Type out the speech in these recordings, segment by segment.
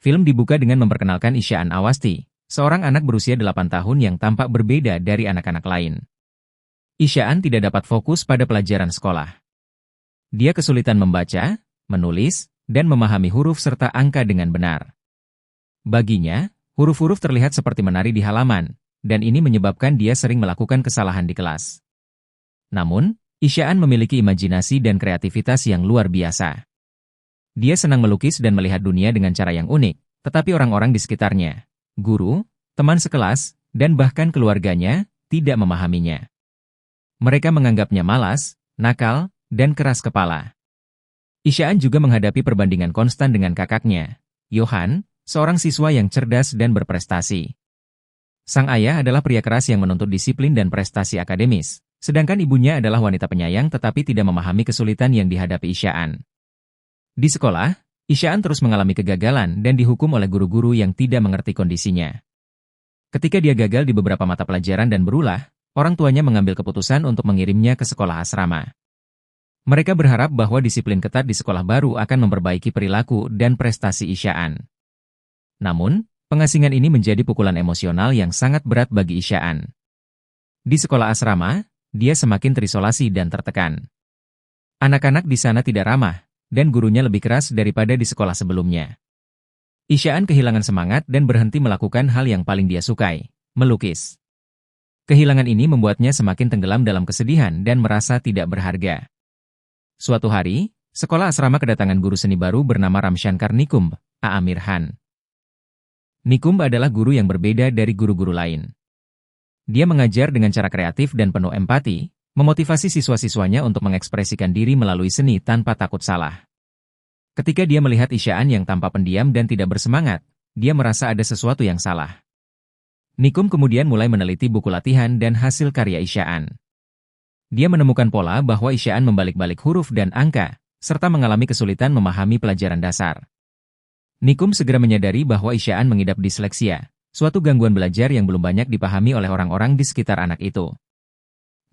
Film dibuka dengan memperkenalkan Isyaan Awasti, seorang anak berusia 8 tahun yang tampak berbeda dari anak-anak lain. Isyaan tidak dapat fokus pada pelajaran sekolah. Dia kesulitan membaca, menulis, dan memahami huruf serta angka dengan benar. Baginya, huruf-huruf terlihat seperti menari di halaman, dan ini menyebabkan dia sering melakukan kesalahan di kelas. Namun, Isyaan memiliki imajinasi dan kreativitas yang luar biasa. Dia senang melukis dan melihat dunia dengan cara yang unik, tetapi orang-orang di sekitarnya, guru, teman sekelas, dan bahkan keluarganya, tidak memahaminya. Mereka menganggapnya malas, nakal, dan keras kepala. Isyaan juga menghadapi perbandingan konstan dengan kakaknya, Johan, seorang siswa yang cerdas dan berprestasi. Sang ayah adalah pria keras yang menuntut disiplin dan prestasi akademis, sedangkan ibunya adalah wanita penyayang tetapi tidak memahami kesulitan yang dihadapi Isyaan. Di sekolah, Isyaan terus mengalami kegagalan dan dihukum oleh guru-guru yang tidak mengerti kondisinya. Ketika dia gagal di beberapa mata pelajaran dan berulah, orang tuanya mengambil keputusan untuk mengirimnya ke sekolah asrama. Mereka berharap bahwa disiplin ketat di sekolah baru akan memperbaiki perilaku dan prestasi Isyaan. Namun, pengasingan ini menjadi pukulan emosional yang sangat berat bagi Isyaan. Di sekolah asrama, dia semakin terisolasi dan tertekan. Anak-anak di sana tidak ramah, dan gurunya lebih keras daripada di sekolah sebelumnya. Isyaan kehilangan semangat dan berhenti melakukan hal yang paling dia sukai, melukis. Kehilangan ini membuatnya semakin tenggelam dalam kesedihan dan merasa tidak berharga. Suatu hari, sekolah asrama kedatangan guru seni baru bernama Ramshankar Nikumb, A. Amir Han. Nikumb adalah guru yang berbeda dari guru-guru lain. Dia mengajar dengan cara kreatif dan penuh empati, memotivasi siswa-siswanya untuk mengekspresikan diri melalui seni tanpa takut salah. Ketika dia melihat Isyaan yang tampak pendiam dan tidak bersemangat, dia merasa ada sesuatu yang salah. Nikumb kemudian mulai meneliti buku latihan dan hasil karya Isyaan. Dia menemukan pola bahwa Isyaan membalik-balik huruf dan angka, serta mengalami kesulitan memahami pelajaran dasar. Nikumb segera menyadari bahwa Isyaan mengidap disleksia, suatu gangguan belajar yang belum banyak dipahami oleh orang-orang di sekitar anak itu.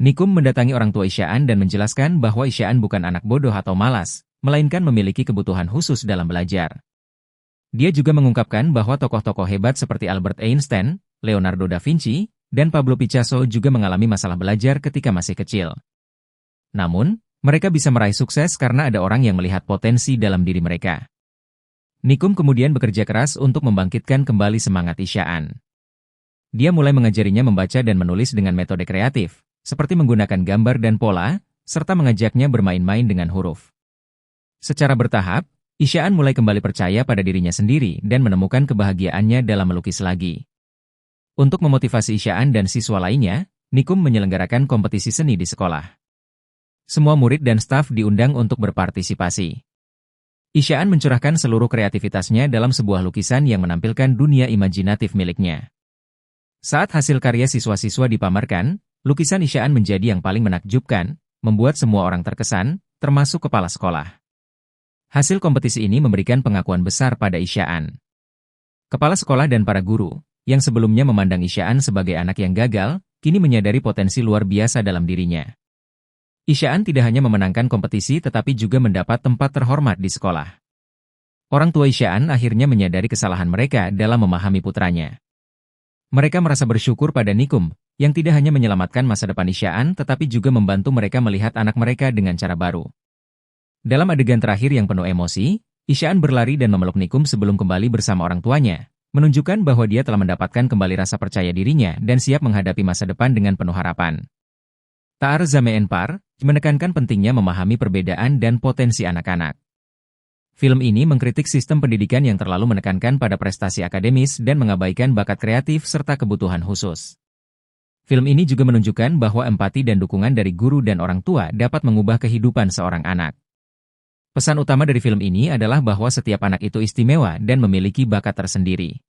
Nikumb mendatangi orang tua Isyaan dan menjelaskan bahwa Isyaan bukan anak bodoh atau malas, melainkan memiliki kebutuhan khusus dalam belajar. Dia juga mengungkapkan bahwa tokoh-tokoh hebat seperti Albert Einstein, Leonardo da Vinci, dan Pablo Picasso juga mengalami masalah belajar ketika masih kecil. Namun, mereka bisa meraih sukses karena ada orang yang melihat potensi dalam diri mereka. Nikumb kemudian bekerja keras untuk membangkitkan kembali semangat Isyaan. Dia mulai mengajarinya membaca dan menulis dengan metode kreatif, seperti menggunakan gambar dan pola, serta mengajaknya bermain-main dengan huruf. Secara bertahap, Isyaan mulai kembali percaya pada dirinya sendiri dan menemukan kebahagiaannya dalam melukis lagi. Untuk memotivasi Isyaan dan siswa lainnya, Nikumb menyelenggarakan kompetisi seni di sekolah. Semua murid dan staf diundang untuk berpartisipasi. Isyaan mencurahkan seluruh kreativitasnya dalam sebuah lukisan yang menampilkan dunia imajinatif miliknya. Saat hasil karya siswa-siswa dipamerkan, lukisan Isyaan menjadi yang paling menakjubkan, membuat semua orang terkesan, termasuk kepala sekolah. Hasil kompetisi ini memberikan pengakuan besar pada Isyaan. Kepala sekolah dan para guru, yang sebelumnya memandang Isyaan sebagai anak yang gagal, kini menyadari potensi luar biasa dalam dirinya. Isyaan tidak hanya memenangkan kompetisi tetapi juga mendapat tempat terhormat di sekolah. Orang tua Isyaan akhirnya menyadari kesalahan mereka dalam memahami putranya. Mereka merasa bersyukur pada Nikumb, yang tidak hanya menyelamatkan masa depan Isyaan tetapi juga membantu mereka melihat anak mereka dengan cara baru. Dalam adegan terakhir yang penuh emosi, Isyaan berlari dan memeluk Nikumb sebelum kembali bersama orang tuanya, menunjukkan bahwa dia telah mendapatkan kembali rasa percaya dirinya dan siap menghadapi masa depan dengan penuh harapan. Taar Zameen Par menekankan pentingnya memahami perbedaan dan potensi anak-anak. Film ini mengkritik sistem pendidikan yang terlalu menekankan pada prestasi akademis dan mengabaikan bakat kreatif serta kebutuhan khusus. Film ini juga menunjukkan bahwa empati dan dukungan dari guru dan orang tua dapat mengubah kehidupan seorang anak. Pesan utama dari film ini adalah bahwa setiap anak itu istimewa dan memiliki bakat tersendiri.